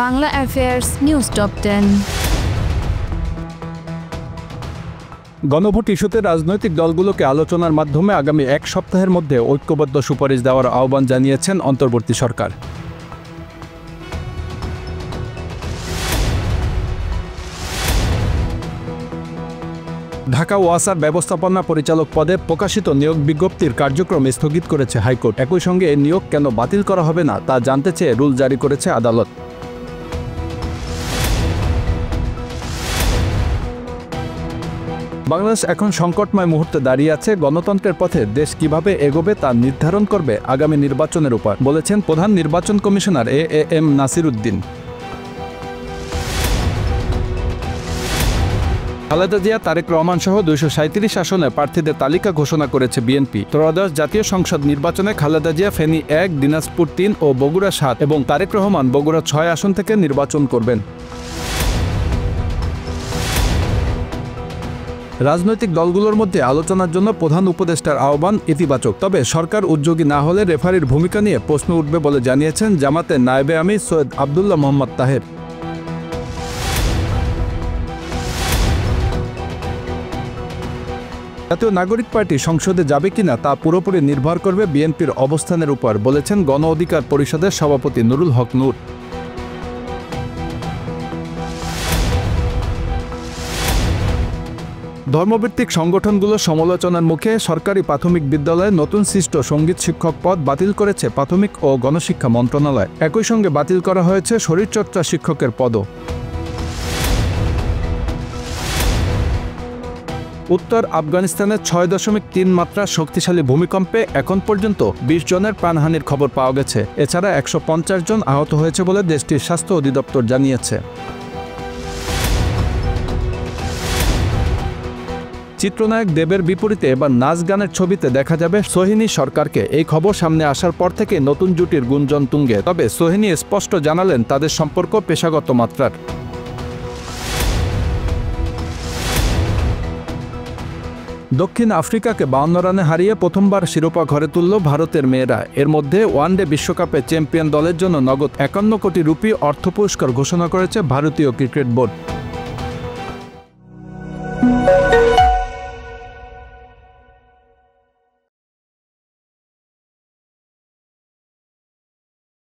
Bangla affairs news top 10। গণভোট ইস্যুতে রাজনৈতিক দলগুলোকে আলোচনার মাধ্যমে আগামী এক সপ্তাহের মধ্যে ঐক্যবদ্ধ সুপারিশ দেওয়ার আহ্বান জানিয়েছেন অন্তর্বর্তী সরকার। ঢাকা ওয়াসার ব্যবস্থাপনা পরিচালক পদে প্রকাশিত নিয়োগ বিজ্ঞপ্তির কার্যক্রম স্থগিত করেছে হাইকোর্ট। একই সঙ্গে এই নিয়োগ কেন বাতিল করা হবে না তা জানতে চেয়ে রুল জারি করেছে আদালত। বাংলাদেশ এখন সংকটময় মুহূর্তে দাঁড়িয়ে আছে। গণতন্ত্রের পথে দেশ কিভাবে এগোবে তা নির্ধারণ করবে আগামী নির্বাচনের উপর, বলেছেন প্রধান নির্বাচন কমিশনার এএম নাসির উদ্দিন। খালেদা জিয়া, তারেক রহমান সহ 237 আসনে প্রার্থীদের তালিকা ঘোষণা করেছে বিএনপি। ত্রয়োদশ জাতীয় সংসদ নির্বাচনে খালেদা জিয়া ফেনী 1, দিনাজপুর 3 ও বগুড়া 7 এবং তারেক রহমান বগুড়া 6 আসন থেকে নির্বাচন করবেন। রাজনৈতিক দলগুলোর মধ্যে আলোচনার জন্য প্রধান উপদেষ্টার আহ্বান ইতিবাচক, তবে সরকার উদ্যোগী না হলে রেফারির ভূমিকা নিয়ে প্রশ্ন উঠবে বলে জানিয়েছেন জামাতের নায়েবে আমির সৈয়দ আবদুল্লাহ মোহাম্মদ তাহের। জাতীয় নাগরিক পার্টি সংসদে যাবে কিনা তা পুরোপুরি নির্ভর করবে বিএনপির অবস্থানের উপর, বলেছেন গণ অধিকার পরিষদের সভাপতি নুরুল হক নূর। ধর্মভিত্তিক সংগঠনগুলোর সমালোচনার মুখে সরকারি প্রাথমিক বিদ্যালয়ে নতুন সৃষ্ট সঙ্গীত শিক্ষক পদ বাতিল করেছে প্রাথমিক ও গণশিক্ষা মন্ত্রণালয়। একই সঙ্গে বাতিল করা হয়েছে শরীরচর্চা শিক্ষকের পদও। উত্তর আফগানিস্তানের 6.3 মাত্রা শক্তিশালী ভূমিকম্পে এখন পর্যন্ত 20 জনের প্রাণহানির খবর পাওয়া গেছে। এছাড়া 150 জন আহত হয়েছে বলে দেশটির স্বাস্থ্য অধিদপ্তর জানিয়েছে। চিত্রনায়ক দেবের বিপরীতে এবার নাচ গানের ছবিতে দেখা যাবে সোহিনী সরকারকে। এই খবর সামনে আসার পর থেকে নতুন জুটির গুঞ্জন তুঙ্গে, তবে সোহিনী স্পষ্ট জানালেন তাদের সম্পর্ক পেশাগত মাত্রার। দক্ষিণ আফ্রিকাকে 52 রানে হারিয়ে প্রথমবার শিরোপা ঘরে তুলল ভারতের মেয়েরা। এর মধ্যে ওয়ানডে বিশ্বকাপে চ্যাম্পিয়ন দলের জন্য নগদ 51 কোটি রুপি অর্থ পুরস্কার ঘোষণা করেছে ভারতীয় ক্রিকেট বোর্ড।